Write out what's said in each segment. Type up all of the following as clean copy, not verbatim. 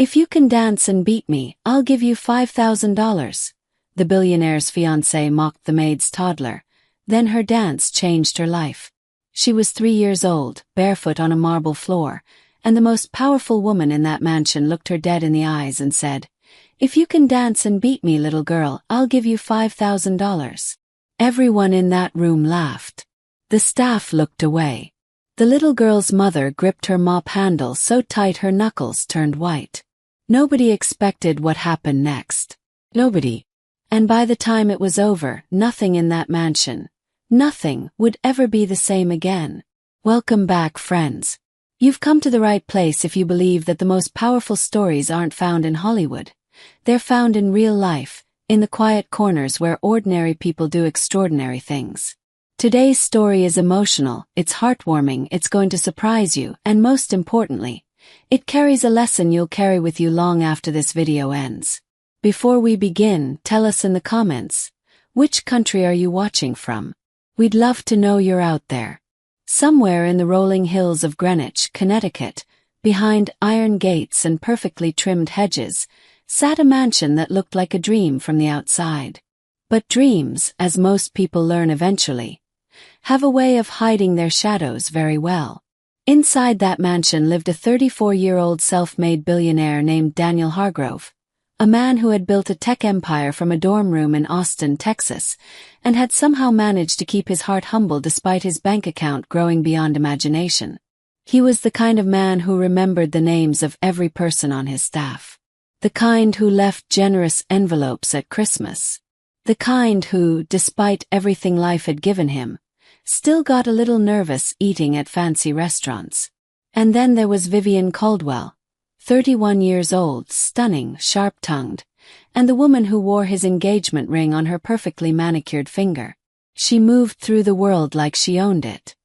If you can dance and beat me, I'll give you $5,000. The billionaire's fiancée mocked the maid's toddler. Then her dance changed her life. She was 3 years old, barefoot on a marble floor, and the most powerful woman in that mansion looked her dead in the eyes and said, "If you can dance and beat me, little girl, I'll give you $5,000. Everyone in that room laughed. The staff looked away. The little girl's mother gripped her mop handle so tight her knuckles turned white. Nobody expected what happened next. Nobody. And by the time it was over, nothing in that mansion, nothing, would ever be the same again. Welcome back, friends. You've come to the right place if you believe that the most powerful stories aren't found in Hollywood. They're found in real life, in the quiet corners where ordinary people do extraordinary things. Today's story is emotional, it's heartwarming, it's going to surprise you, and most importantly, it carries a lesson you'll carry with you long after this video ends. Before we begin, tell us in the comments, which country are you watching from? We'd love to know you're out there. Somewhere in the rolling hills of Greenwich, Connecticut, behind iron gates and perfectly trimmed hedges, sat a mansion that looked like a dream from the outside. But dreams, as most people learn eventually, have a way of hiding their shadows very well. Inside that mansion lived a 34-year-old self-made billionaire named Daniel Hargrove, a man who had built a tech empire from a dorm room in Austin, Texas, and had somehow managed to keep his heart humble despite his bank account growing beyond imagination. He was the kind of man who remembered the names of every person on his staff. The kind who left generous envelopes at Christmas. The kind who, despite everything life had given him, still got a little nervous eating at fancy restaurants. And then there was Vivian Caldwell, 31 years old, stunning, sharp-tongued, and the woman who wore his engagement ring on her perfectly manicured finger. She moved through the world like she owned it.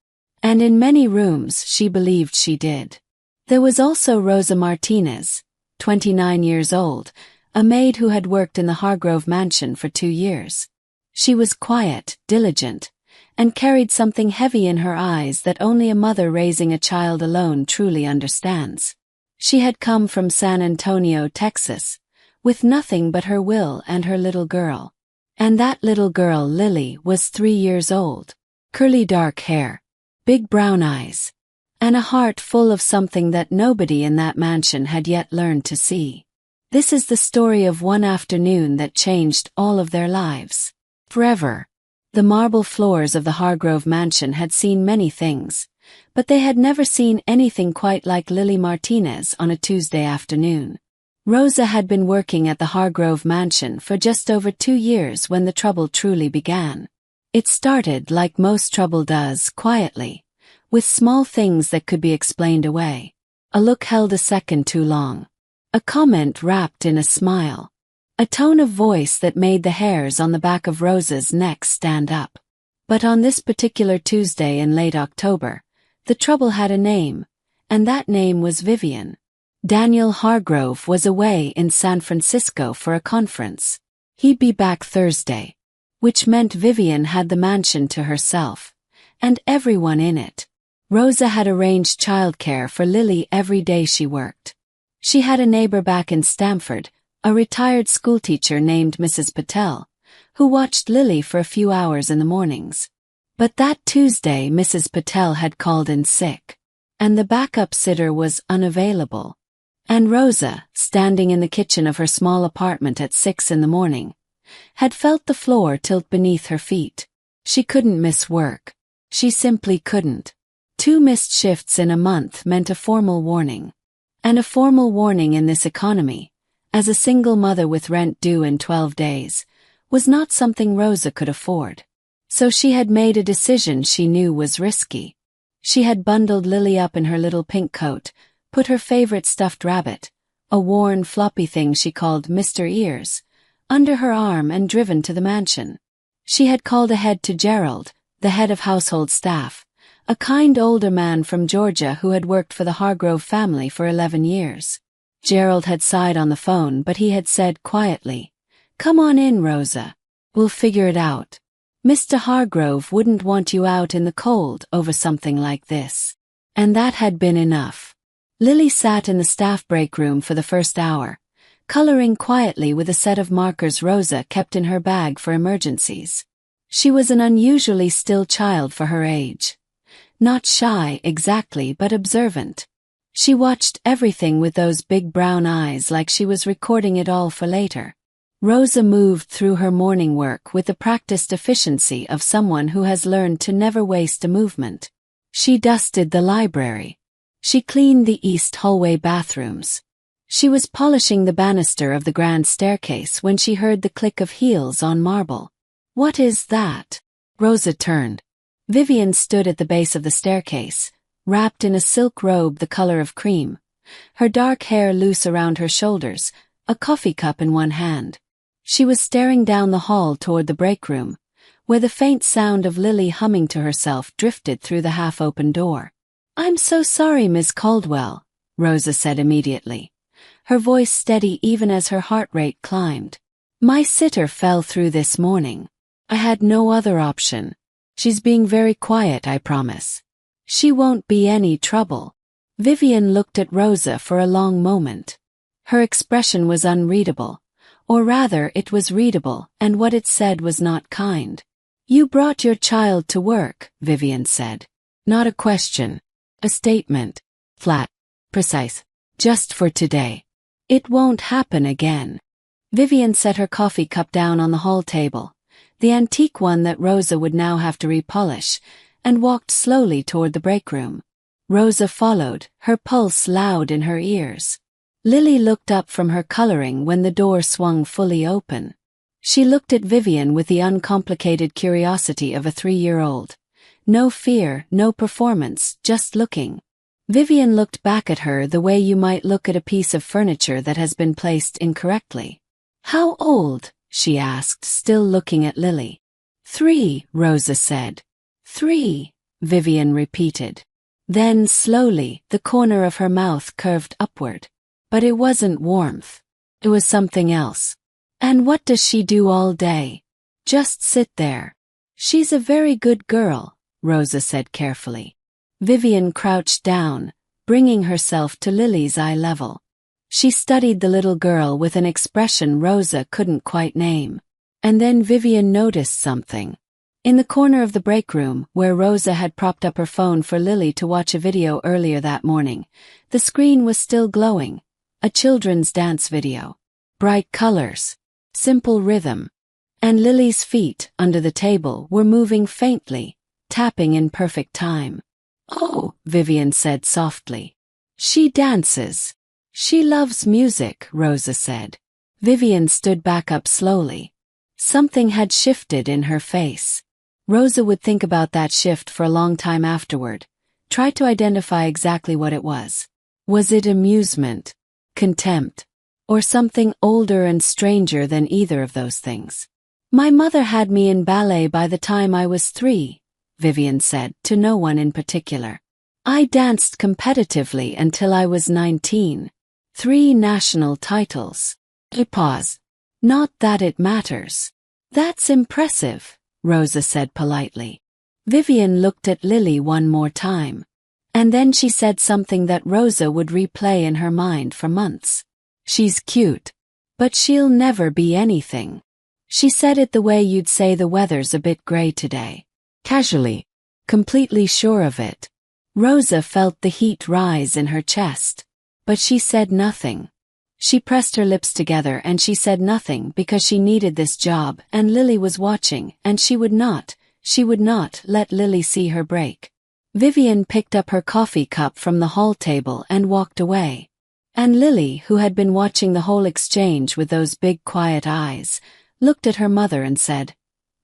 And in many rooms she believed she did. There was also Rosa Martinez, 29 years old, a maid who had worked in the Hargrove mansion for 2 years. She was quiet, diligent, and carried something heavy in her eyes that only a mother raising a child alone truly understands. She had come from San Antonio, Texas, with nothing but her will and her little girl. And that little girl, Lily, was 3 years old. Curly dark hair, big brown eyes, and a heart full of something that nobody in that mansion had yet learned to see. This is the story of one afternoon that changed all of their lives. Forever. The marble floors of the Hargrove mansion had seen many things, but they had never seen anything quite like Lily Martinez on a Tuesday afternoon. Rosa had been working at the Hargrove mansion for just over 2 years when the trouble truly began. It started, like most trouble does, quietly, with small things that could be explained away. A look held a second too long. A comment wrapped in a smile. A tone of voice that made the hairs on the back of Rosa's neck stand up. But on this particular Tuesday in late October, the trouble had a name, and that name was Vivian. Daniel Hargrove was away in San Francisco for a conference. He'd be back Thursday, which meant Vivian had the mansion to herself, and everyone in it. Rosa had arranged childcare for Lily every day she worked. She had a neighbor back in Stamford, a retired schoolteacher named Mrs. Patel, who watched Lily for a few hours in the mornings. But that Tuesday Mrs. Patel had called in sick, and the backup sitter was unavailable. And Rosa, standing in the kitchen of her small apartment at 6 in the morning, had felt the floor tilt beneath her feet. She couldn't miss work. She simply couldn't. 2 missed shifts in a month meant a formal warning. And a formal warning in this economy, as a single mother with rent due in 12 days, was not something Rosa could afford. So she had made a decision she knew was risky. She had bundled Lily up in her little pink coat, put her favorite stuffed rabbit, a worn, floppy thing she called Mr. Ears, under her arm and driven to the mansion. She had called ahead to Gerald, the head of household staff, a kind older man from Georgia who had worked for the Hargrove family for 11 years. Gerald had sighed on the phone, but he had said quietly, "Come on in, Rosa. We'll figure it out. Mr. Hargrove wouldn't want you out in the cold over something like this." And that had been enough. Lily sat in the staff break room for the first hour, coloring quietly with a set of markers Rosa kept in her bag for emergencies. She was an unusually still child for her age. Not shy exactly, but observant. She watched everything with those big brown eyes like she was recording it all for later. Rosa moved through her morning work with the practiced efficiency of someone who has learned to never waste a movement. She dusted the library. She cleaned the east hallway bathrooms. She was polishing the banister of the grand staircase when she heard the click of heels on marble. "What is that?" Rosa turned. Vivian stood at the base of the staircase, wrapped in a silk robe the color of cream, her dark hair loose around her shoulders, a coffee cup in one hand. She was staring down the hall toward the break room, where the faint sound of Lily humming to herself drifted through the half-open door. "I'm so sorry, Miss Caldwell," Rosa said immediately, her voice steady even as her heart rate climbed. "My sitter fell through this morning. I had no other option. She's being very quiet, I promise. She won't be any trouble." Vivian looked at Rosa for a long moment. Her expression was unreadable, or rather it was readable, and what it said was not kind. "You brought your child to work," Vivian said. "Not a question. A statement. Flat. Precise. Just for today. It won't happen again." Vivian set her coffee cup down on the hall table, the antique one that Rosa would now have to repolish, and walked slowly toward the break room. Rosa followed, her pulse loud in her ears. Lily looked up from her coloring when the door swung fully open. She looked at Vivian with the uncomplicated curiosity of a 3-year-old. No fear, no performance, just looking. Vivian looked back at her the way you might look at a piece of furniture that has been placed incorrectly. "How old?" she asked, still looking at Lily. 3, Rosa said. 3, Vivian repeated. Then, slowly, the corner of her mouth curved upward. But it wasn't warmth. It was something else. "And what does she do all day?" "Just sit there." "She's a very good girl," Rosa said carefully. Vivian crouched down, bringing herself to Lily's eye level. She studied the little girl with an expression Rosa couldn't quite name. And then Vivian noticed something. In the corner of the break room, where Rosa had propped up her phone for Lily to watch a video earlier that morning, the screen was still glowing. A children's dance video. Bright colors. Simple rhythm. And Lily's feet, under the table, were moving faintly, tapping in perfect time. "Oh," Vivian said softly. "She dances." "She loves music," Rosa said. Vivian stood back up slowly. Something had shifted in her face. Rosa would think about that shift for a long time afterward, try to identify exactly what it was. Was it amusement? Contempt? Or something older and stranger than either of those things? "My mother had me in ballet by the time I was 3, Vivian said, to no one in particular. "I danced competitively until I was 19. 3 national titles." A pause. "Not that it matters." "That's impressive," Rosa said politely. Vivian looked at Lily one more time. And then she said something that Rosa would replay in her mind for months. "She's cute. But she'll never be anything." She said it the way you'd say the weather's a bit gray today. Casually. Completely sure of it. Rosa felt the heat rise in her chest. But she said nothing. She pressed her lips together and she said nothing because she needed this job and Lily was watching and she would not let Lily see her break. Vivian picked up her coffee cup from the hall table and walked away. And Lily, who had been watching the whole exchange with those big quiet eyes, looked at her mother and said,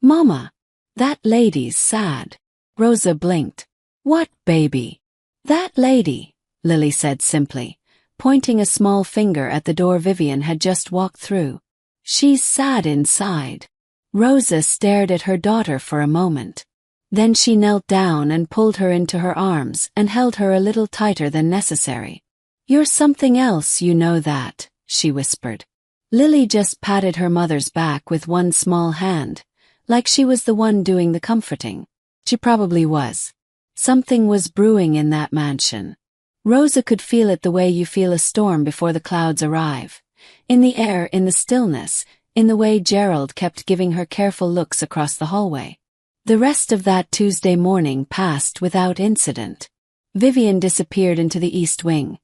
"Mama, that lady's sad." Rosa blinked. "What baby?" "That lady," Lily said simply, pointing a small finger at the door Vivian had just walked through. "She's sad inside." Rosa stared at her daughter for a moment. Then she knelt down and pulled her into her arms and held her a little tighter than necessary. "You're something else, you know that," she whispered. Lily just patted her mother's back with one small hand, like she was the one doing the comforting. She probably was. Something was brewing in that mansion. Rosa could feel it the way you feel a storm before the clouds arrive. In the air, in the stillness, in the way Gerald kept giving her careful looks across the hallway. The rest of that Tuesday morning passed without incident. Vivian disappeared into the East Wing,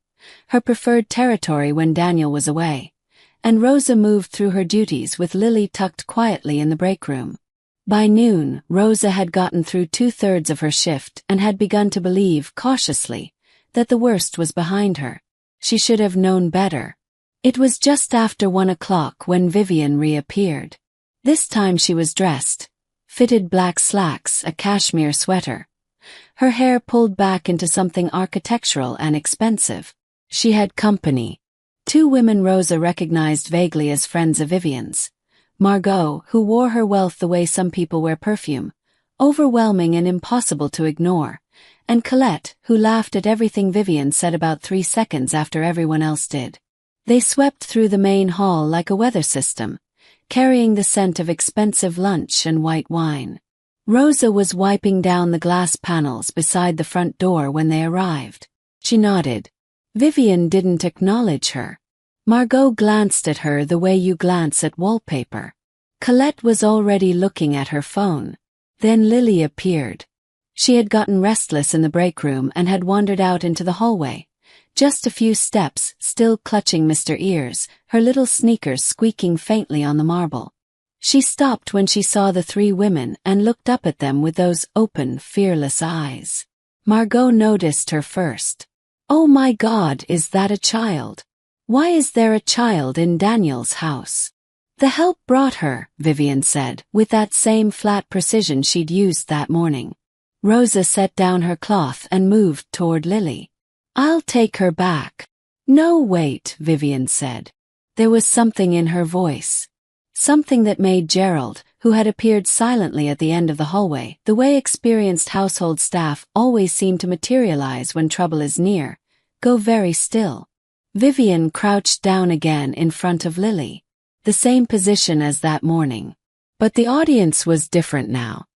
her preferred territory when Daniel was away, and Rosa moved through her duties with Lily tucked quietly in the break room. By noon, Rosa had gotten through 2/3 of her shift and had begun to believe, cautiously, that the worst was behind her. She should have known better. It was just after 1 o'clock when Vivian reappeared. This time she was dressed. Fitted black slacks, a cashmere sweater. Her hair pulled back into something architectural and expensive. She had company. 2 women Rosa recognized vaguely as friends of Vivian's. Margot, who wore her wealth the way some people wear perfume, overwhelming and impossible to ignore, and Colette, who laughed at everything Vivian said about 3 seconds after everyone else did. They swept through the main hall like a weather system, carrying the scent of expensive lunch and white wine. Rosa was wiping down the glass panels beside the front door when they arrived. She nodded. Vivian didn't acknowledge her. Margot glanced at her the way you glance at wallpaper. Colette was already looking at her phone. Then Lily appeared. She had gotten restless in the break room and had wandered out into the hallway. Just a few steps, still clutching Mr. Ears, her little sneakers squeaking faintly on the marble. She stopped when she saw the 3 women and looked up at them with those open, fearless eyes. Margot noticed her first. "Oh my God, is that a child? Why is there a child in Daniel's house?" "The help brought her," Vivian said, with that same flat precision she'd used that morning. Rosa set down her cloth and moved toward Lily. "I'll take her back." "No, wait," Vivian said. There was something in her voice. Something that made Gerald, who had appeared silently at the end of the hallway, the way experienced household staff always seem to materialize when trouble is near, go very still. Vivian crouched down again in front of Lily. The same position as that morning. But the audience was different now.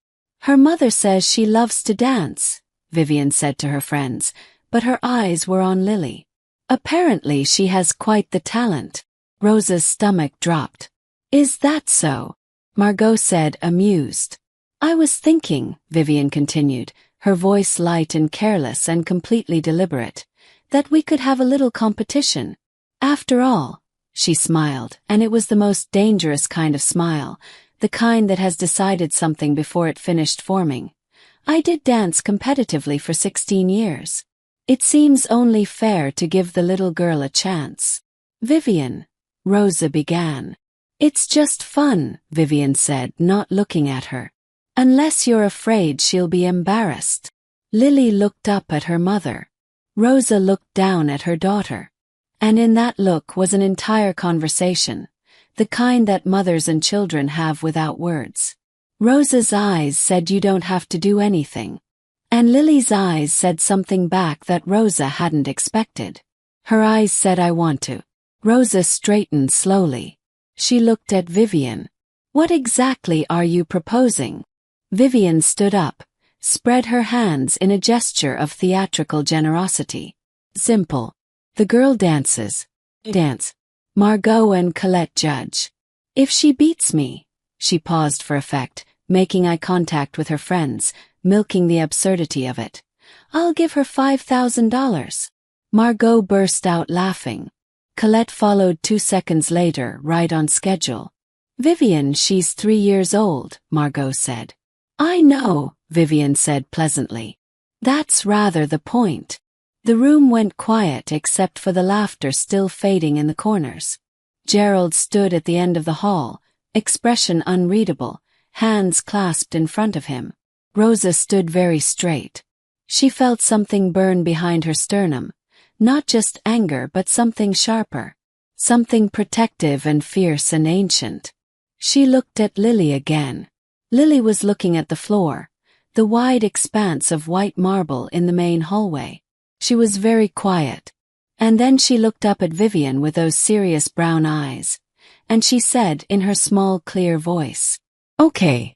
"Her mother says she loves to dance," Vivian said to her friends, but her eyes were on Lily. "Apparently she has quite the talent." Rosa's stomach dropped. "Is that so?" Margot said, amused. "I was thinking," Vivian continued, her voice light and careless and completely deliberate, "that we could have a little competition. After all," she smiled, and it was the most dangerous kind of smile, the kind that has decided something before it finished forming. "I did dance competitively for 16 years. It seems only fair to give the little girl a chance." "Vivian," Rosa began. "It's just fun," Vivian said, not looking at her. "Unless you're afraid she'll be embarrassed." Lily looked up at her mother. Rosa looked down at her daughter. And in that look was an entire conversation, the kind that mothers and children have without words. Rosa's eyes said you don't have to do anything. And Lily's eyes said something back that Rosa hadn't expected. Her eyes said I want to. Rosa straightened slowly. She looked at Vivian. "What exactly are you proposing?" Vivian stood up, spread her hands in a gesture of theatrical generosity. "Simple. The girl dances. Dance. Margot and Colette judge. If she beats me," she paused for effect, making eye contact with her friends, milking the absurdity of it, "I'll give her $5,000. Margot burst out laughing. Colette followed 2 seconds later, right on schedule. "Vivian, she's 3 years old," Margot said. "I know," Vivian said pleasantly. "That's rather the point." The room went quiet except for the laughter still fading in the corners. Gerald stood at the end of the hall, expression unreadable, hands clasped in front of him. Rosa stood very straight. She felt something burn behind her sternum, not just anger but something sharper, something protective and fierce and ancient. She looked at Lily again. Lily was looking at the floor, the wide expanse of white marble in the main hallway. She was very quiet. And then she looked up at Vivian with those serious brown eyes, and she said in her small clear voice, "Okay."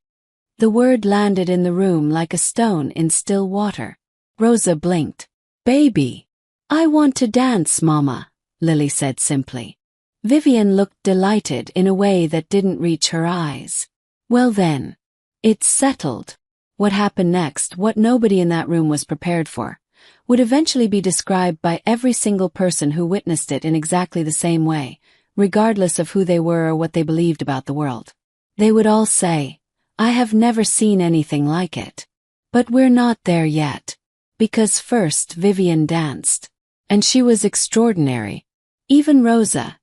The word landed in the room like a stone in still water. Rosa blinked. "Baby." I want to dance, Mama, Lily said simply. Vivian looked delighted in a way that didn't reach her eyes. Well then. It's settled. What happened next, what nobody in that room was prepared for, would eventually be described by every single person who witnessed it in exactly the same way, regardless of who they were or what they believed about the world. They would all say, I have never seen anything like it. But we're not there yet. Because first Vivian danced. And she was extraordinary. Even Rosa,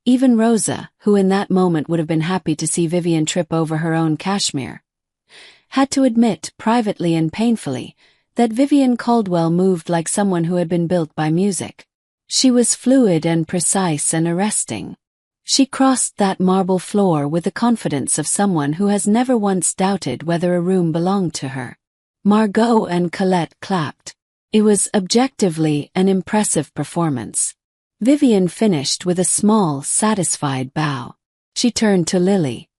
who in that moment would have been happy to see Vivian trip over her own cashmere, had to admit privately and painfully that Vivian Caldwell moved like someone who had been built by music. She was fluid and precise and arresting. She crossed that marble floor with the confidence of someone who has never once doubted whether a room belonged to her. Margot and Colette clapped. It was objectively an impressive performance. Vivian finished with a small, satisfied bow. She turned to Lily.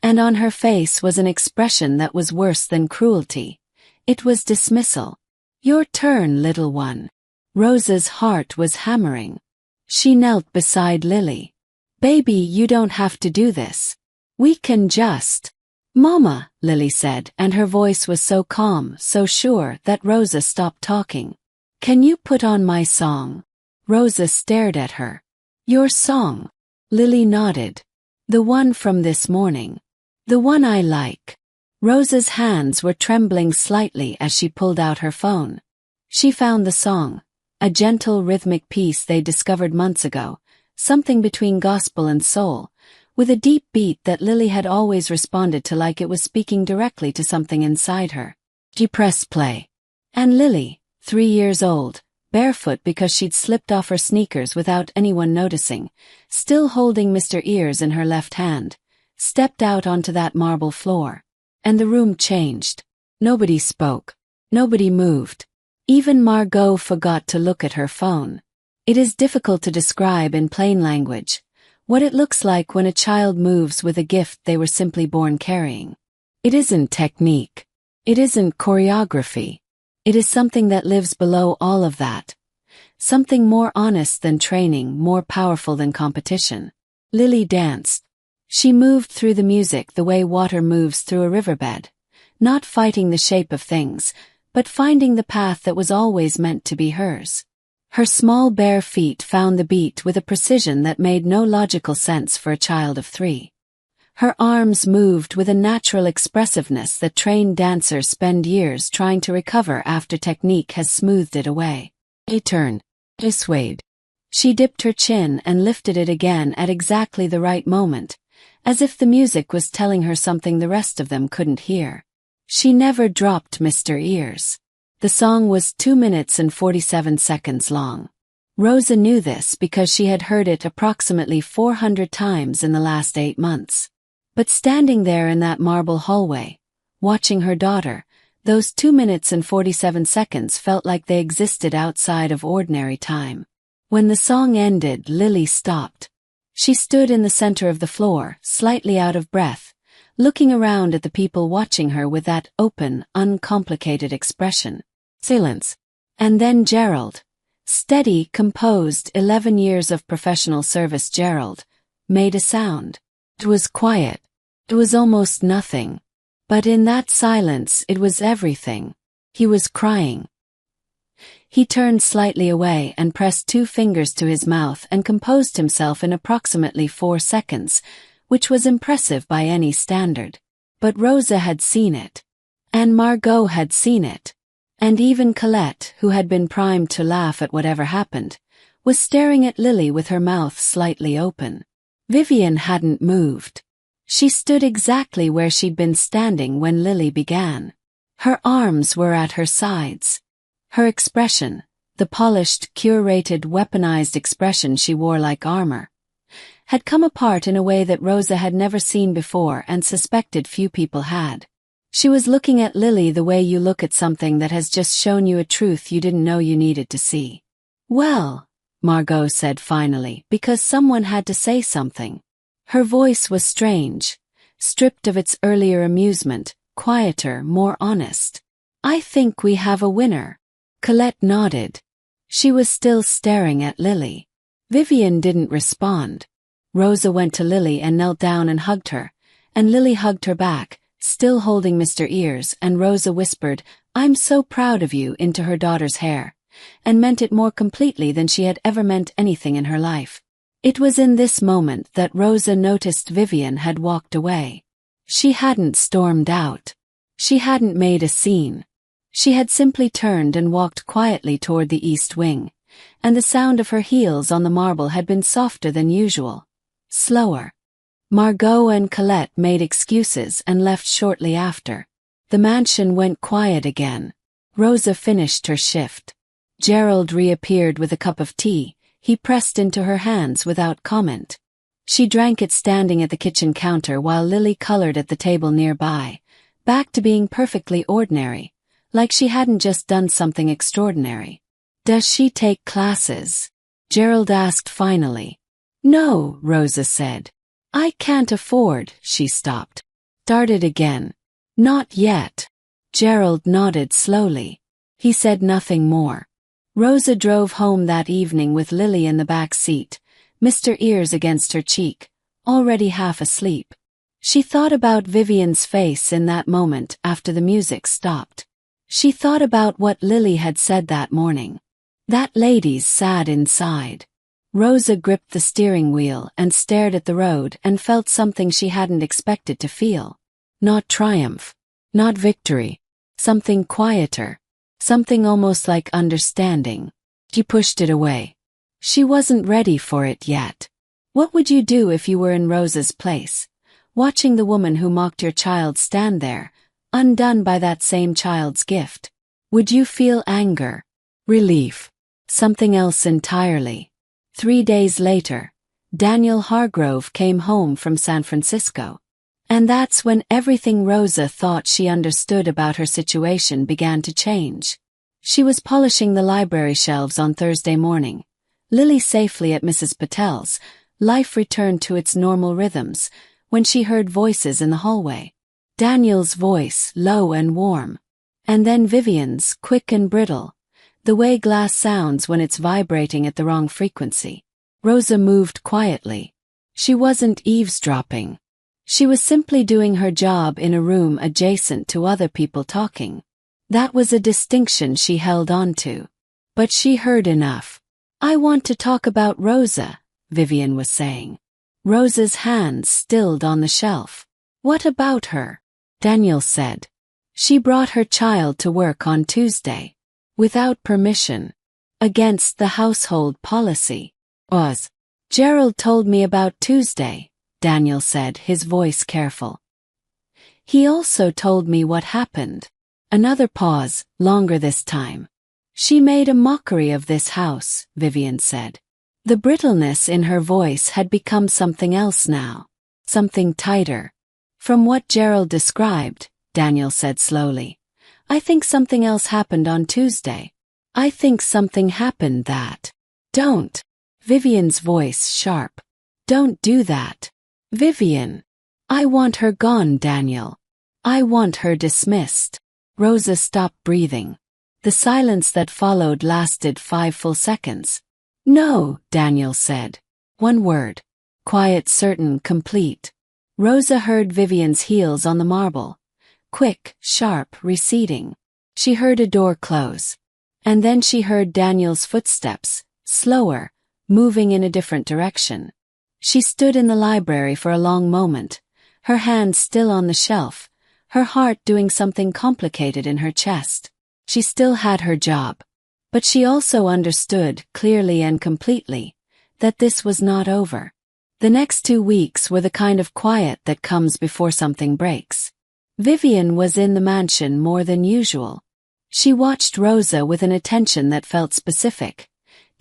And on her face was an expression that was worse than cruelty. It was dismissal. Your turn, little one. Rosa's heart was hammering. She knelt beside Lily. Baby, you don't have to do this. We can just. Mama, Lily said, and her voice was so calm, so sure, that Rosa stopped talking. Can you put on my song? Rosa stared at her. Your song? Lily nodded. The one from this morning. The one I like. Rosa's hands were trembling slightly as she pulled out her phone. She found the song, a gentle rhythmic piece they discovered months ago, something between gospel and soul, with a deep beat that Lily had always responded to like it was speaking directly to something inside her. She pressed play. And Lily, 3 years old, barefoot because she'd slipped off her sneakers without anyone noticing, still holding Mr. Ears in her left hand, stepped out onto that marble floor. And the room changed. Nobody spoke. Nobody moved. Even Margot forgot to look at her phone. It is difficult to describe in plain language what it looks like when a child moves with a gift they were simply born carrying. It isn't technique. It isn't choreography. It is something that lives below all of that. Something more honest than training, more powerful than competition. Lily danced. She moved through the music the way water moves through a riverbed, not fighting the shape of things, but finding the path that was always meant to be hers. Her small bare feet found the beat with a precision that made no logical sense for a child of 3. Her arms moved with a natural expressiveness that trained dancers spend years trying to recover after technique has smoothed it away. She turned. She swayed. She dipped her chin and lifted it again at exactly the right moment, as if the music was telling her something the rest of them couldn't hear. She never dropped Mr. Ears. The song was 2 minutes and 47 seconds long. Rosa knew this because she had heard it approximately 400 times in the last 8 months. But standing there in that marble hallway, watching her daughter, those 2 minutes and 47 seconds felt like they existed outside of ordinary time. When the song ended, Lily stopped. She stood in the center of the floor, slightly out of breath, looking around at the people watching her with that open, uncomplicated expression. Silence. And then Gerald. Steady, composed, 11 years of professional service Gerald, made a sound. It was quiet. It was almost nothing. But in that silence it was everything. He was crying. He turned slightly away and pressed 2 fingers to his mouth and composed himself in approximately 4 seconds, which was impressive by any standard. But Rosa had seen it. And Margot had seen it. And even Colette, who had been primed to laugh at whatever happened, was staring at Lily with her mouth slightly open. Vivian hadn't moved. She stood exactly where she'd been standing when Lily began. Her arms were at her sides. Her expression, the polished, curated, weaponized expression she wore like armor, had come apart in a way that Rosa had never seen before and suspected few people had. She was looking at Lily the way you look at something that has just shown you a truth you didn't know you needed to see. Well, Margot said finally, because someone had to say something. Her voice was strange, stripped of its earlier amusement, quieter, more honest. I think we have a winner. Colette nodded. She was still staring at Lily. Vivian didn't respond. Rosa went to Lily and knelt down and hugged her, and Lily hugged her back, still holding Mr. Ears, and Rosa whispered, "I'm so proud of you," into her daughter's hair, and meant it more completely than she had ever meant anything in her life. It was in this moment that Rosa noticed Vivian had walked away. She hadn't stormed out. She hadn't made a scene. She had simply turned and walked quietly toward the east wing, and the sound of her heels on the marble had been softer than usual, slower. Margot and Colette made excuses and left shortly after. The mansion went quiet again. Rosa finished her shift. Gerald reappeared with a cup of tea. He pressed into her hands without comment. She drank it standing at the kitchen counter while Lily colored at the table nearby, back to being perfectly ordinary, like she hadn't just done something extraordinary. "Does she take classes?" Gerald asked finally. "No," Rosa said. "I can't afford." She stopped. Started again. "Not yet." Gerald nodded slowly. He said nothing more. Rosa drove home that evening with Lily in the back seat, Mr. Ears against her cheek, already half asleep. She thought about Vivian's face in that moment after the music stopped. She thought about what Lily had said that morning. "That lady's sad inside." Rosa gripped the steering wheel and stared at the road and felt something she hadn't expected to feel. Not triumph. Not victory. Something quieter. Something almost like understanding. She pushed it away. She wasn't ready for it yet. What would you do if you were in Rosa's place, watching the woman who mocked your child stand there, undone by that same child's gift? Would you feel anger? Relief? Something else entirely? 3 days later, Daniel Hargrove came home from San Francisco. And that's when everything Rosa thought she understood about her situation began to change. She was polishing the library shelves on Thursday morning. Lily safely at Mrs. Patel's. Life returned to its normal rhythms when she heard voices in the hallway. Daniel's voice, low and warm. And then Vivian's, quick and brittle. The way glass sounds when it's vibrating at the wrong frequency. Rosa moved quietly. She wasn't eavesdropping. She was simply doing her job in a room adjacent to other people talking. That was a distinction she held on to. But she heard enough. "I want to talk about Rosa," Vivian was saying. Rosa's hands stilled on the shelf. "What about her?" Daniel said. "She brought her child to work on Tuesday. Without permission. Against the household policy. Gerald told me about Tuesday," Daniel said, his voice careful. "He also told me what happened." Another pause, longer this time. "She made a mockery of this house," Vivian said. The brittleness in her voice had become something else now. Something tighter. "From what Gerald described," Daniel said slowly, "I think something else happened on Tuesday. I think something happened that—" "Don't." Vivian's voice sharp. "Don't do that. Vivian. I want her gone, Daniel. I want her dismissed." Rosa stopped breathing. The silence that followed lasted 5 full seconds. "No," Daniel said. One word. Quiet, certain, complete. Rosa heard Vivian's heels on the marble. Quick, sharp, receding. She heard a door close. And then she heard Daniel's footsteps, slower, moving in a different direction. She stood in the library for a long moment, her hand still on the shelf, her heart doing something complicated in her chest. She still had her job. But she also understood, clearly and completely, that this was not over. The next 2 weeks were the kind of quiet that comes before something breaks. Vivian was in the mansion more than usual. She watched Rosa with an attention that felt specific,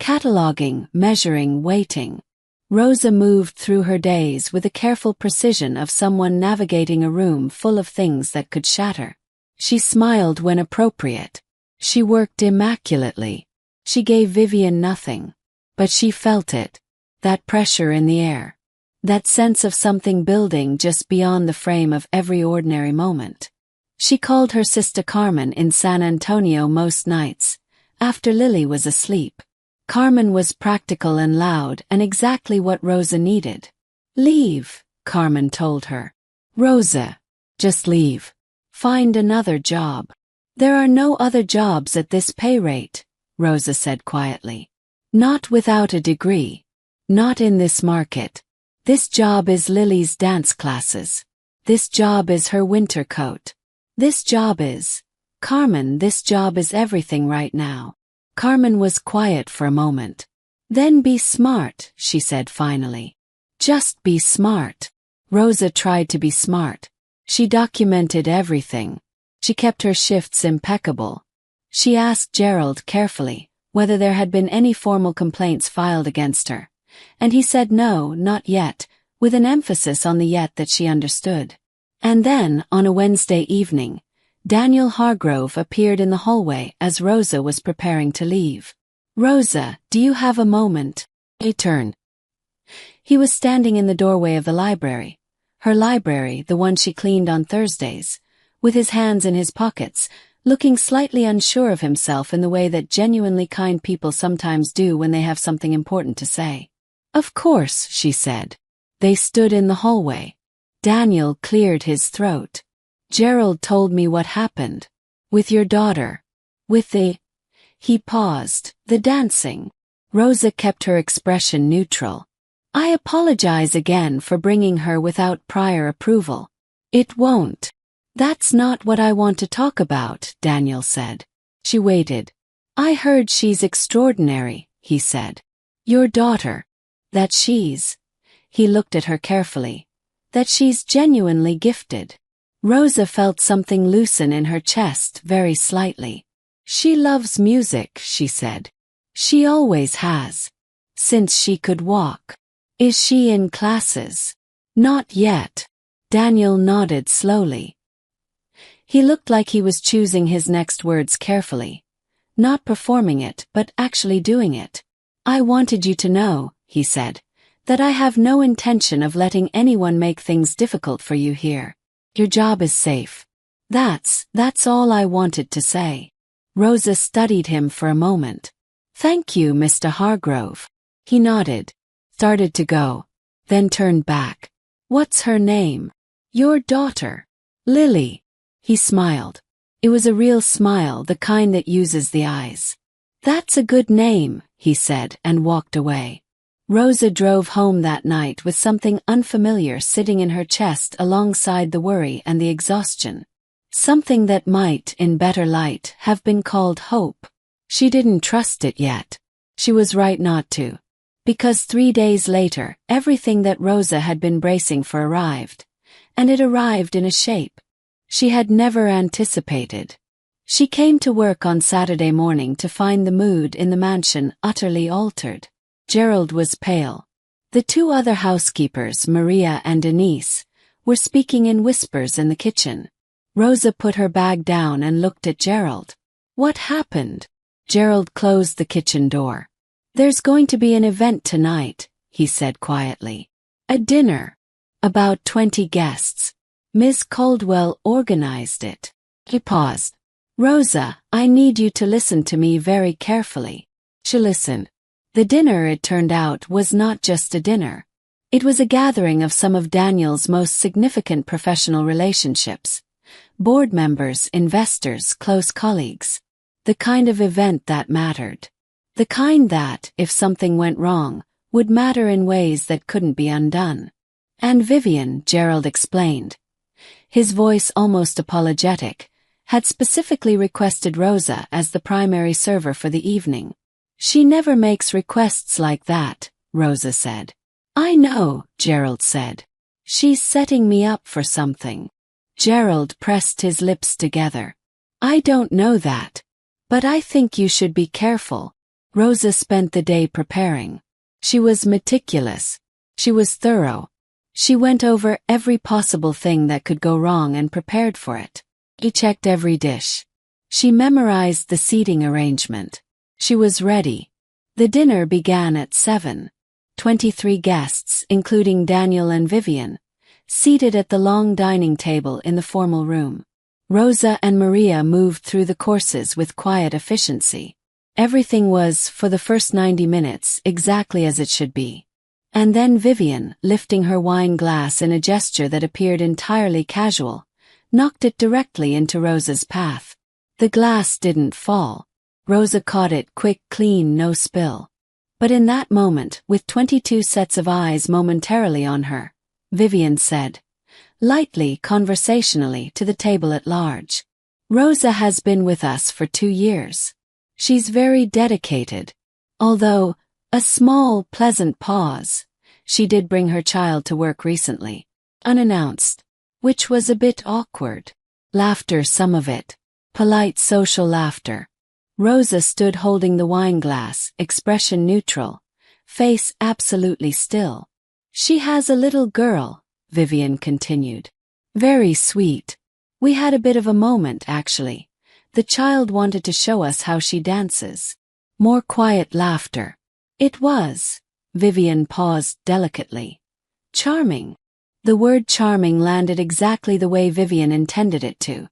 cataloging, measuring, waiting. Rosa moved through her days with the careful precision of someone navigating a room full of things that could shatter. She smiled when appropriate. She worked immaculately. She gave Vivian nothing. But she felt it. That pressure in the air. That sense of something building just beyond the frame of every ordinary moment. She called her sister Carmen in San Antonio most nights, after Lily was asleep. Carmen was practical and loud and exactly what Rosa needed. "Leave," Carmen told her. "Rosa, just leave. Find another job." "There are no other jobs at this pay rate," Rosa said quietly. "Not without a degree. Not in this market. This job is Lily's dance classes. This job is her winter coat. This job is, Carmen, this job is everything right now." Carmen was quiet for a moment. "Then be smart," she said finally. "Just be smart." Rosa tried to be smart. She documented everything. She kept her shifts impeccable. She asked Gerald carefully whether there had been any formal complaints filed against her, and he said no, not yet, with an emphasis on the yet that she understood. And then, on a Wednesday evening, Daniel Hargrove appeared in the hallway as Rosa was preparing to leave. "Rosa, do you have a moment?" He turned. He was standing in the doorway of the library, her library, the one she cleaned on Thursdays, with his hands in his pockets, looking slightly unsure of himself in the way that genuinely kind people sometimes do when they have something important to say. "Of course," she said. They stood in the hallway. Daniel cleared his throat. "Gerald told me what happened. With your daughter. With the—" He paused. "The dancing." Rosa kept her expression neutral. "I apologize again for bringing her without prior approval. It won't." "That's not what I want to talk about," Daniel said. She waited. "I heard she's extraordinary," he said. "Your daughter. That she's—" He looked at her carefully. "That she's genuinely gifted." Rosa felt something loosen in her chest very slightly. "She loves music," she said. "She always has. Since she could walk." "Is she in classes?" "Not yet." Daniel nodded slowly. He looked like he was choosing his next words carefully. Not performing it, but actually doing it. "I wanted you to know," he said, "that I have no intention of letting anyone make things difficult for you here. Your job is safe. That's all I wanted to say." Rosa studied him for a moment. "Thank you, Mr. Hargrove." He nodded, started to go, then turned back. "What's her name?" "Your daughter. Lily." He smiled. It was a real smile, the kind that uses the eyes. "That's a good name," he said and walked away. Rosa drove home that night with something unfamiliar sitting in her chest alongside the worry and the exhaustion. Something that might, in better light, have been called hope. She didn't trust it yet. She was right not to. Because 3 days later, everything that Rosa had been bracing for arrived. And it arrived in a shape she had never anticipated. She came to work on Saturday morning to find the mood in the mansion utterly altered. Gerald was pale. The 2 other housekeepers, Maria and Denise, were speaking in whispers in the kitchen. Rosa put her bag down and looked at Gerald. "What happened?" Gerald closed the kitchen door. "There's going to be an event tonight," he said quietly. "A dinner. About 20 guests. Miss Caldwell organized it." He paused. "Rosa, I need you to listen to me very carefully." She listened. The dinner, it turned out, was not just a dinner. It was a gathering of some of Daniel's most significant professional relationships. Board members, investors, close colleagues. The kind of event that mattered. The kind that, if something went wrong, would matter in ways that couldn't be undone. And Vivian, Gerald explained, his voice almost apologetic, had specifically requested Rosa as the primary server for the evening. "She never makes requests like that," Rosa said. "I know," Gerald said. "She's setting me up for something." Gerald pressed his lips together. "I don't know that. But I think you should be careful." Rosa spent the day preparing. She was meticulous. She was thorough. She went over every possible thing that could go wrong and prepared for it. She checked every dish. She memorized the seating arrangement. She was ready. The dinner began at 7. 23 guests, including Daniel and Vivian, seated at the long dining table in the formal room. Rosa and Maria moved through the courses with quiet efficiency. Everything was, for the first 90 minutes, exactly as it should be. And then Vivian, lifting her wine glass in a gesture that appeared entirely casual, knocked it directly into Rosa's path. The glass didn't fall. Rosa caught it quick, clean, no spill. But in that moment, with 22 sets of eyes momentarily on her, Vivian said, lightly, conversationally, to the table at large, "Rosa has been with us for 2 years. She's very dedicated. Although, a small, pleasant pause, she did bring her child to work recently, unannounced, which was a bit awkward. Laughter, some of it. Polite social laughter." Rosa stood holding the wine glass, expression neutral, face absolutely still. "She has a little girl," Vivian continued. "Very sweet. We had a bit of a moment, actually. The child wanted to show us how she dances." More quiet laughter. "It was," Vivian paused delicately, "charming." The word charming landed exactly the way Vivian intended it to.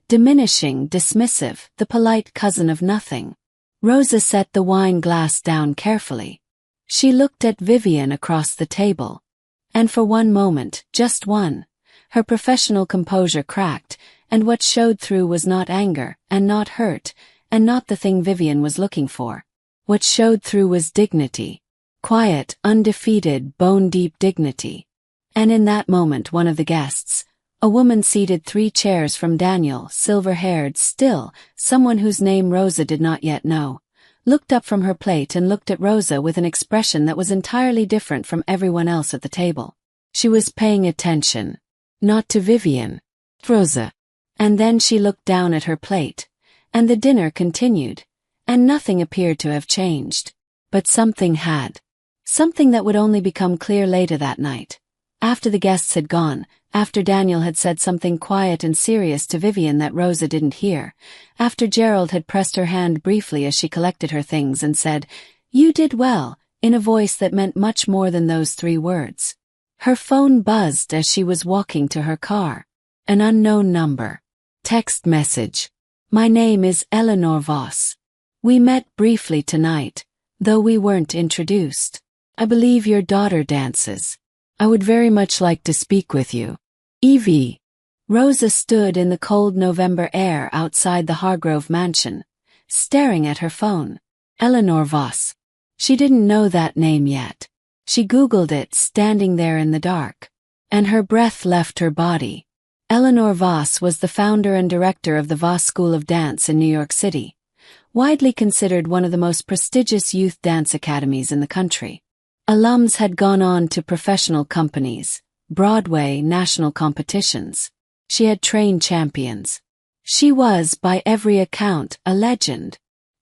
Diminishing, dismissive, the polite cousin of nothing. Rosa set the wine glass down carefully. She looked at Vivian across the table. And for one moment, just one, her professional composure cracked, and what showed through was not anger, and not hurt, and not the thing Vivian was looking for. What showed through was dignity. Quiet, undefeated, bone-deep dignity. And in that moment one of the guests, a woman seated 3 chairs from Daniel, silver-haired, still, someone whose name Rosa did not yet know, looked up from her plate and looked at Rosa with an expression that was entirely different from everyone else at the table. She was paying attention. Not to Vivian. Rosa. And then she looked down at her plate, and the dinner continued, and nothing appeared to have changed. But something had. Something that would only become clear later that night. After the guests had gone, after Daniel had said something quiet and serious to Vivian that Rosa didn't hear, after Gerald had pressed her hand briefly as she collected her things and said, "You did well," in a voice that meant much more than those 3 words. Her phone buzzed as she was walking to her car. An unknown number. Text message. "My name is Eleanor Voss. We met briefly tonight, though we weren't introduced. I believe your daughter dances. I would very much like to speak with you. Evie." Rosa stood in the cold November air outside the Hargrove mansion, staring at her phone. Eleanor Voss. She didn't know that name yet. She Googled it standing there in the dark. And her breath left her body. Eleanor Voss was the founder and director of the Voss School of Dance in New York City, widely considered one of the most prestigious youth dance academies in the country. Alums had gone on to professional companies, Broadway, national competitions. She had trained champions. She was, by every account, a legend.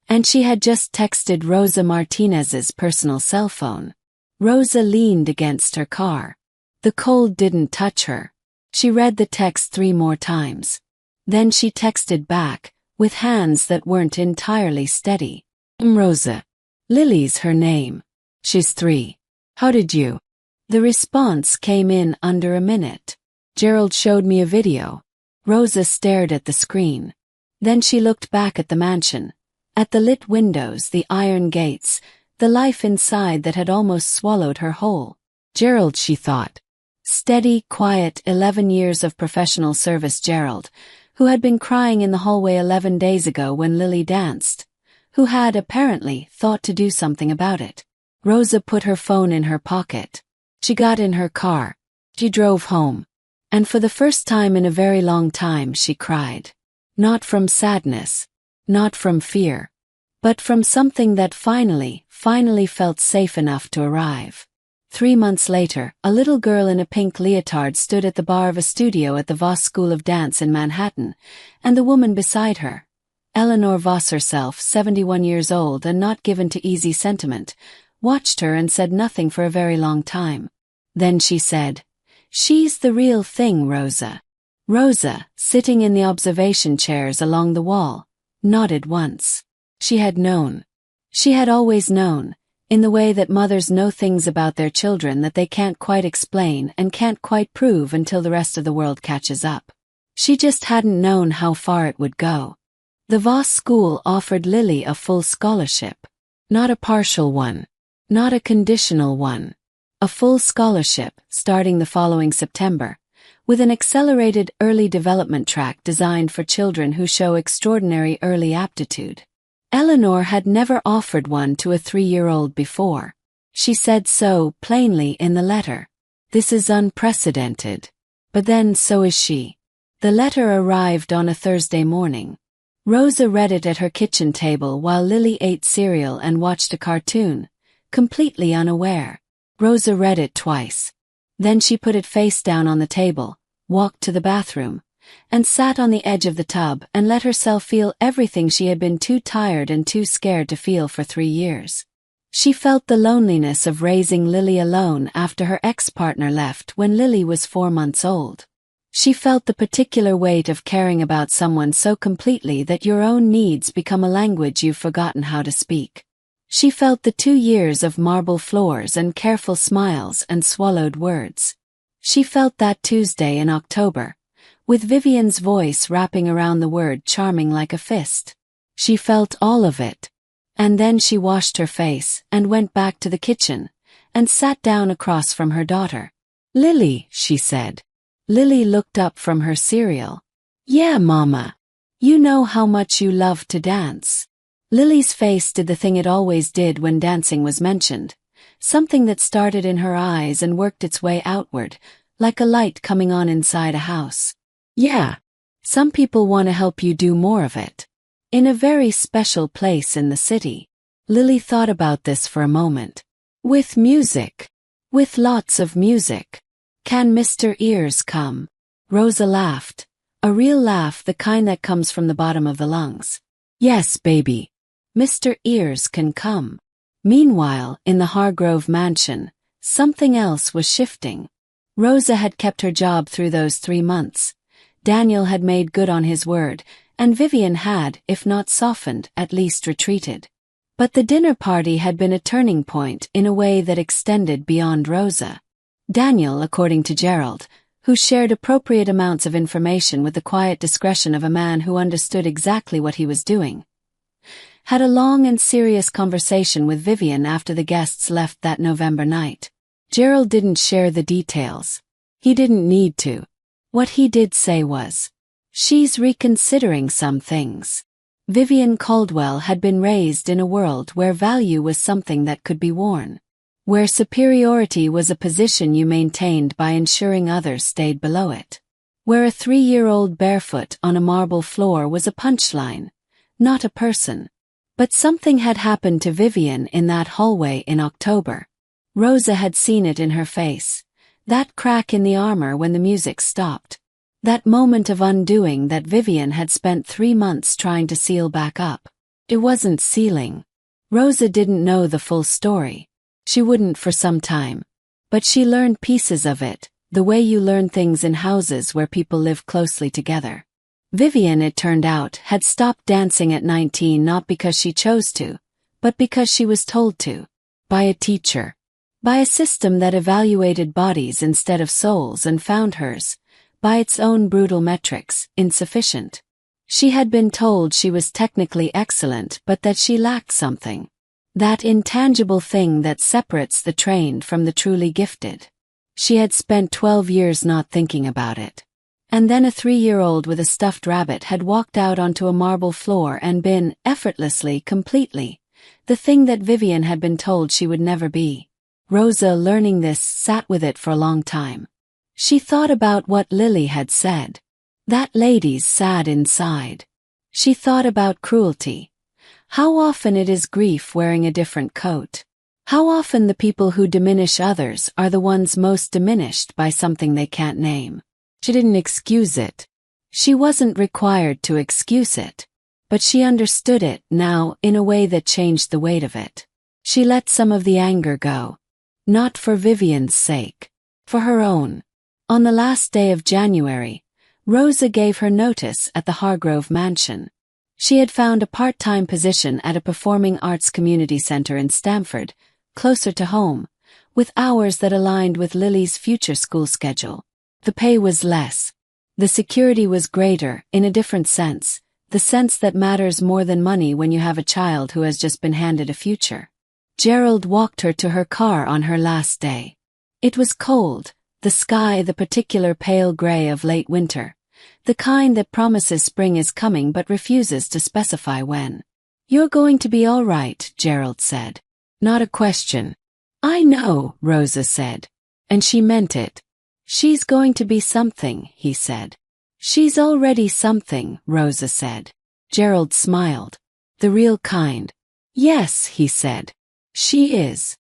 And she had just texted Rosa Martinez's personal cell phone. Rosa leaned against her car. The cold didn't touch her. She read the text 3 more times. Then she texted back, with hands that weren't entirely steady. "Rosa. Lily's her name. She's 3. How did you?" The response came in under a minute. "Gerald showed me a video." Rosa stared at the screen. Then she looked back at the mansion, at the lit windows, the iron gates, the life inside that had almost swallowed her whole. Gerald, she thought. Steady, quiet, 11 years of professional service Gerald, who had been crying in the hallway 11 days ago when Lily danced, who had, apparently, thought to do something about it. Rosa put her phone in her pocket. She got in her car. She drove home. And for the first time in a very long time she cried. Not from sadness. Not from fear. But from something that finally felt safe enough to arrive. 3 months later, a little girl in a pink leotard stood at the bar of a studio at the Voss School of Dance in Manhattan, and the woman beside her, Eleanor Voss herself, 71 years old and not given to easy sentiment, watched her and said nothing for a very long time. Then she said, "She's the real thing, Rosa." Rosa, sitting in the observation chairs along the wall, nodded once. She had known. She had always known, in the way that mothers know things about their children that they can't quite explain and can't quite prove until the rest of the world catches up. She just hadn't known how far it would go. The Voss School offered Lily a full scholarship. Not a partial one. Not a conditional one. A full scholarship, starting the following September, with an accelerated early development track designed for children who show extraordinary early aptitude. Eleanor had never offered one to a 3-year-old before. She said so plainly in the letter. This is unprecedented. But then so is she. The letter arrived on a Thursday morning. Rosa read it at her kitchen table while Lily ate cereal and watched a cartoon, completely unaware. Rosa read it twice. Then she put it face down on the table, walked to the bathroom, and sat on the edge of the tub and let herself feel everything she had been too tired and too scared to feel for 3 years. She felt the loneliness of raising Lily alone after her ex-partner left when Lily was 4 months old. She felt the particular weight of caring about someone so completely that your own needs become a language you've forgotten how to speak. She felt the 2 years of marble floors and careful smiles and swallowed words. She felt that Tuesday in October, with Vivian's voice wrapping around the word charming like a fist. She felt all of it. And then she washed her face and went back to the kitchen and sat down across from her daughter. "Lily," she said. Lily looked up from her cereal. "Yeah, Mama. You know how much you love to dance." Lily's face did the thing it always did when dancing was mentioned, something that started in her eyes and worked its way outward, like a light coming on inside a house. "Yeah. Some people want to help you do more of it. In a very special place in the city." Lily thought about this for a moment. "With music. With lots of music. Can Mr. Ears come?" Rosa laughed. A real laugh, the kind that comes from the bottom of the lungs. "Yes, baby. Mr. Ears can come." Meanwhile, in the Hargrove mansion, something else was shifting. Rosa had kept her job through those 3 months. Daniel had made good on his word, and Vivian had, if not softened, at least retreated. But the dinner party had been a turning point in a way that extended beyond Rosa. Daniel, according to Gerald, who shared appropriate amounts of information with the quiet discretion of a man who understood exactly what he was doing, had a long and serious conversation with Vivian after the guests left that November night. Gerald didn't share the details. He didn't need to. What he did say was, "She's reconsidering some things." Vivian Caldwell had been raised in a world where value was something that could be worn, where superiority was a position you maintained by ensuring others stayed below it, where a 3-year-old barefoot on a marble floor was a punchline, not a person. But something had happened to Vivian in that hallway in October. Rosa had seen it in her face, that crack in the armor when the music stopped. That moment of undoing that Vivian had spent 3 months trying to seal back up. It wasn't sealing. Rosa didn't know the full story. She wouldn't for some time. But she learned pieces of it, the way you learn things in houses where people live closely together. Vivian, it turned out, had stopped dancing at 19 not because she chose to, but because she was told to. By a teacher. By a system that evaluated bodies instead of souls and found hers, by its own brutal metrics, insufficient. She had been told she was technically excellent but that she lacked something. That intangible thing that separates the trained from the truly gifted. She had spent 12 years not thinking about it. And then a 3-year-old with a stuffed rabbit had walked out onto a marble floor and been, effortlessly, completely, the thing that Vivian had been told she would never be. Rosa, learning this, sat with it for a long time. She thought about what Lily had said. That lady's sad inside. She thought about cruelty. How often it is grief wearing a different coat. How often the people who diminish others are the ones most diminished by something they can't name. She didn't excuse it. She wasn't required to excuse it. But she understood it now in a way that changed the weight of it. She let some of the anger go. Not for Vivian's sake. For her own. On the last day of January, Rosa gave her notice at the Hargrove mansion. She had found a part-time position at a performing arts community center in Stamford, closer to home, with hours that aligned with Lily's future school schedule. The pay was less. The security was greater, in a different sense, the sense that matters more than money when you have a child who has just been handed a future. Gerald walked her to her car on her last day. It was cold, the sky the particular pale gray of late winter, the kind that promises spring is coming but refuses to specify when. "You're going to be all right," Gerald said. "Not a question." "I know," Rosa said. And she meant it. "She's going to be something," he said. "She's already something," Rosa said. Gerald smiled. "The real kind." "Yes," he said. "She is."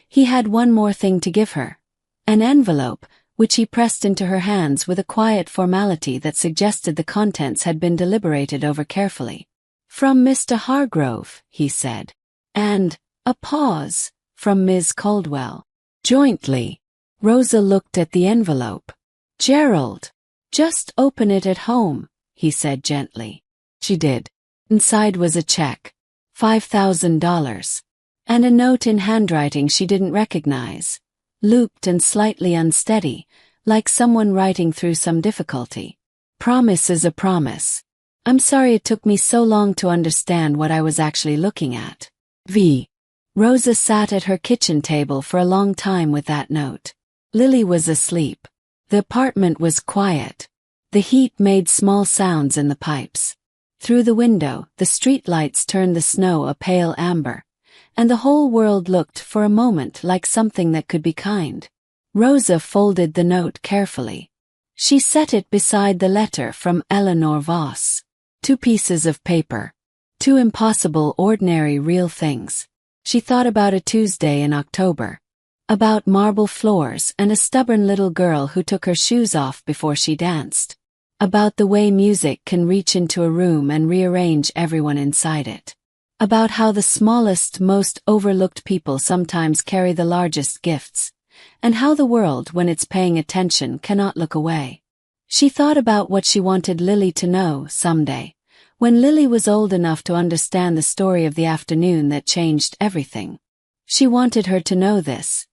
He had one more thing to give her. An envelope, which he pressed into her hands with a quiet formality that suggested the contents had been deliberated over carefully. "From Mr. Hargrove," he said. And, a pause, "from Ms. Caldwell." Jointly. Rosa looked at the envelope. "Gerald, just open it at home," he said gently. She did. Inside was a check. $5,000. And a note in handwriting she didn't recognize. Looped and slightly unsteady, like someone writing through some difficulty. "Promise is a promise. I'm sorry it took me so long to understand what I was actually looking at. V." Rosa sat at her kitchen table for a long time with that note. Lily was asleep. The apartment was quiet. The heat made small sounds in the pipes. Through the window, the streetlights turned the snow a pale amber, and the whole world looked for a moment like something that could be kind. Rosa folded the note carefully. She set it beside the letter from Eleanor Voss. 2 pieces of paper. 2 impossible, ordinary, real things. She thought about a Tuesday in October. About marble floors and a stubborn little girl who took her shoes off before she danced. About the way music can reach into a room and rearrange everyone inside it. About how the smallest, most overlooked people sometimes carry the largest gifts, and how the world, when it's paying attention, cannot look away. She thought about what she wanted Lily to know someday, when Lily was old enough to understand the story of the afternoon that changed everything. She wanted her to know this.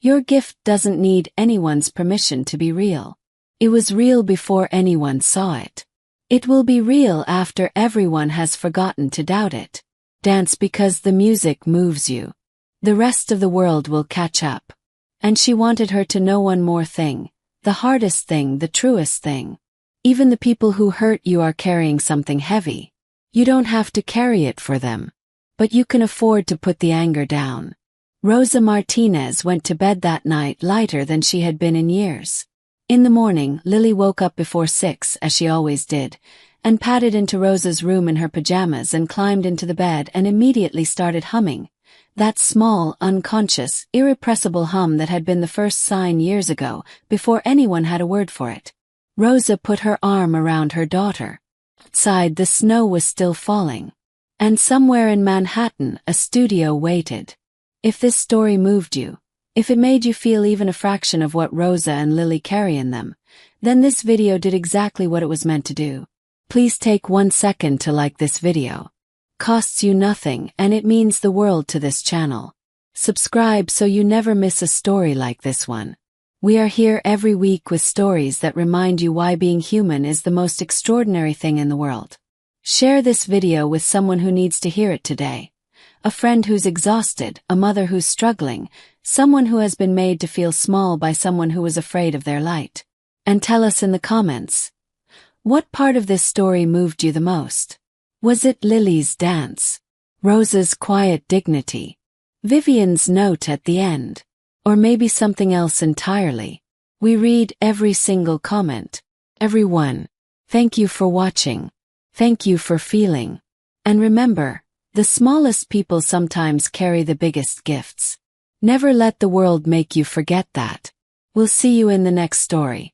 Your gift doesn't need anyone's permission to be real. It was real before anyone saw it. It will be real after everyone has forgotten to doubt it. Dance because the music moves you. The rest of the world will catch up. And she wanted her to know one more thing, the hardest thing, the truest thing. Even the people who hurt you are carrying something heavy. You don't have to carry it for them. But you can afford to put the anger down. Rosa Martinez went to bed that night lighter than she had been in years. In the morning, Lily woke up before 6, as she always did, and padded into Rosa's room in her pajamas and climbed into the bed and immediately started humming. That small, unconscious, irrepressible hum that had been the first sign years ago, before anyone had a word for it. Rosa put her arm around her daughter. Outside, the snow was still falling. And somewhere in Manhattan, a studio waited. If this story moved you, if it made you feel even a fraction of what Rosa and Lily carry in them, then this video did exactly what it was meant to do. Please take 1 second to like this video. Costs you nothing and it means the world to this channel. Subscribe so you never miss a story like this one. We are here every week with stories that remind you why being human is the most extraordinary thing in the world. Share this video with someone who needs to hear it today. A friend who's exhausted, a mother who's struggling, someone who has been made to feel small by someone who was afraid of their light. And tell us in the comments. What part of this story moved you the most? Was it Lily's dance? Rosa's quiet dignity? Vivian's note at the end? Or maybe something else entirely? We read every single comment. Everyone. Thank you for watching. Thank you for feeling. And remember, the smallest people sometimes carry the biggest gifts. Never let the world make you forget that. We'll see you in the next story.